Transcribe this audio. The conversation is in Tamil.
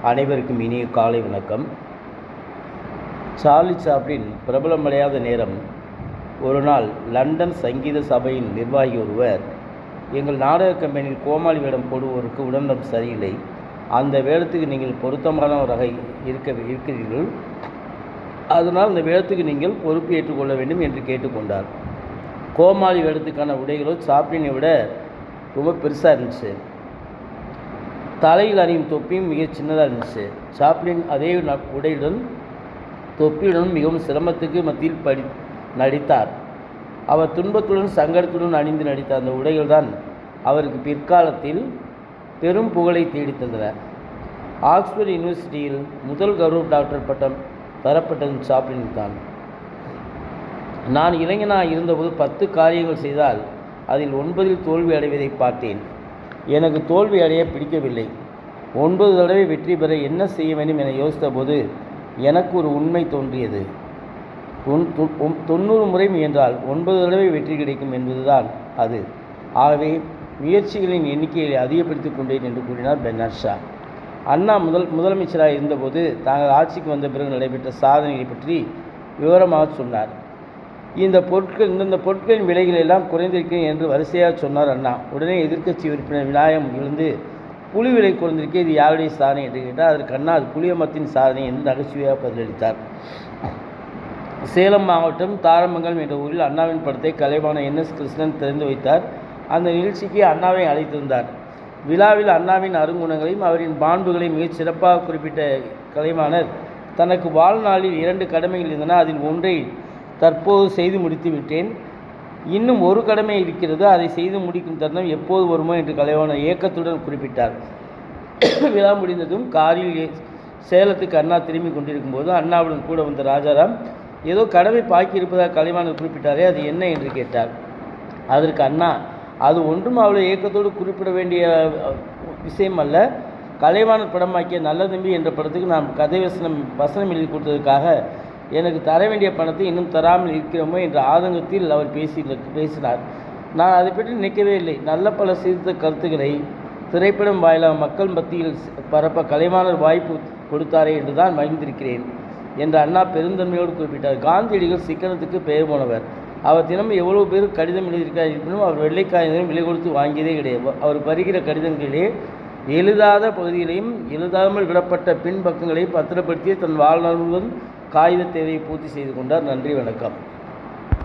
அனைவருக்கும் இனிய காலை வணக்கம். சார்லி சாப்ளின் பிரபலமடையாத நேரம். ஒரு நாள் லண்டன் சங்கீத சபையின் நிர்வாகி ஒருவர், எங்கள் நாடக கம்பெனியில் கோமாளி வேடம் போடுவோருக்கு உடல்நலம் சரியில்லை, அந்த வேடத்துக்கு நீங்கள் பொருத்தமானவராக இருக்கிறீர்கள், அதனால் அந்த வேடத்துக்கு நீங்கள் பொறுப்பு ஏற்றுக்கொள்ள வேண்டும் என்று கேட்டுக்கொண்டார். கோமாளி வேடத்துக்கான உடைகளோ சாப்ளினை விட ரொம்ப பெருசாக இருந்துச்சு. தலையில் அணியும் தொப்பியும் மிக சின்னதாக இருந்துச்சு. சாப்ளின் அதே உடையுடன் தொப்பியுடன் மிகவும் சிரமத்துக்கு மத்தியில் நடித்தார். அவர் துன்பத்துடன் சங்கடத்துடன் அணிந்து நடித்த அந்த உடைகள் தான் அவருக்கு பிற்காலத்தில் பெரும் புகழை தேடித்தந்தன. ஆக்ஸ்போர்ட் யூனிவர்சிட்டியில் முதல் கௌரவ டாக்டர் பட்டம் தரப்பட்டது சாப்ளின் தான். நான் இளைஞனாக இருந்தபோது 10 காரியங்கள் செய்தால் அதில் 9 தோல்வி அடைவதை பார்த்தேன். எனக்கு தோல்வி அடைய பிடிக்கவில்லை. 9 தடவை வெற்றி பெற என்ன செய்ய வேண்டும் என யோசித்த போது எனக்கு ஒரு உண்மை தோன்றியது. 90 முறை முயன்றால் 9 தடவை வெற்றி கிடைக்கும் என்பதுதான் அது. ஆகவே முயற்சிகளின் எண்ணிக்கையை அதிகப்படுத்திக் கொண்டேன் என்று கூறினார் பெர்னார்ட் ஷா. அண்ணா முதலமைச்சராக இருந்தபோது தாங்கள் ஆட்சிக்கு வந்த பிறகு நடைபெற்ற சாதனைகளை பற்றி விவரமாக சொன்னார். இந்தந்த பொருட்களின் விலைகள் எல்லாம் குறைந்திருக்கிறேன் என்று வரிசையாக சொன்னார் அண்ணா. உடனே எதிர்க்கட்சி உறுப்பினர் விநாயகம் எழுந்து, புலி விலை குறைந்திருக்கே, இது யாருடைய சாதனை என்று கேட்டார். அதற்கு அண்ணா, அது புளியமரத்தின் சாதனை என்று நகைச்சுவையாக பதிலளித்தார். சேலம் மாவட்டம் தாரமங்கலம் என்ற ஊரில் அண்ணாவின் படத்தை கலைவாணர் NS கிருஷ்ணன் திறந்து வைத்தார். அந்த நிகழ்ச்சிக்கு அண்ணாவை அழைத்திருந்தார். விழாவில் அண்ணாவின் அருங்குணங்களையும் அவரின் மாண்புகளையும் மிகச் சிறப்பாக குறிப்பிட்ட கலைவாணர், தனக்கு வாழ்நாளில் 2 கடமைகள் இருந்தன, அதில் ஒன்றை தற்போது செய்து முடித்து விட்டேன், இன்னும் ஒரு கடமை இருக்கிறது, அதை செய்து முடிக்கும் தருணம் எப்போது வருமோ என்று கலைவாணர் ஏக்கத்துடன் குறிப்பிட்டார். விழா முடிந்ததும் காரில் சேலத்துக்கு அண்ணா திரும்பி கொண்டிருக்கும் போது அண்ணாவுடன் கூட வந்த ராஜாராம், ஏதோ கடமை பாக்கி இருப்பதாக கலைவாணர் குறிப்பிட்டாரே, அது என்ன என்று கேட்டார். அதற்கு அண்ணா, அது ஒன்றும் அவ்வளோ ஏக்கத்தோடு குறிப்பிட வேண்டிய விஷயம் அல்ல. கலைவாணர் படமாக்கிய நல்ல தம்பி என்ற படத்துக்கு நான் கதை வசனம் எழுதி கொடுத்ததற்காக எனக்கு தர வேண்டிய பணத்தை இன்னும் தராமல் இருக்கிறோமோ என்ற ஆதங்கத்தில் அவர் பேசினார். நான் அதை பற்றி நினைக்கவே இல்லை. நல்ல பல சீர்திருத்த கருத்துக்களை திரைப்படம் வாயிலாக மக்கள் மத்தியில் பரப்ப கலைவாணர் வாய்ப்பு கொடுத்தாரே என்று தான் மகிழ்ந்திருக்கிறேன் என்று அண்ணா பெருந்தன்மையோடு குறிப்பிட்டார். காந்தியடிகள் சிக்கனத்துக்கு பெயர் போனவர். அவர் தினமும் எவ்வளவு பேர் கடிதம் எழுதியிருக்கார் இருப்பினும் அவர் வெள்ளைக்காயிலும் விலை கொடுத்து வாங்கியதே கிடையாது. அவர் வருகிற கடிதங்களிலே எழுதாத பகுதிகளையும் எழுதாமல் விடப்பட்ட பின்பக்கங்களையும் பத்திரப்படுத்தி தன் வாழ்நாள் முழுவதும் காகித தேவையை பூர்த்தி செய்து கொண்டார். நன்றி, வணக்கம்.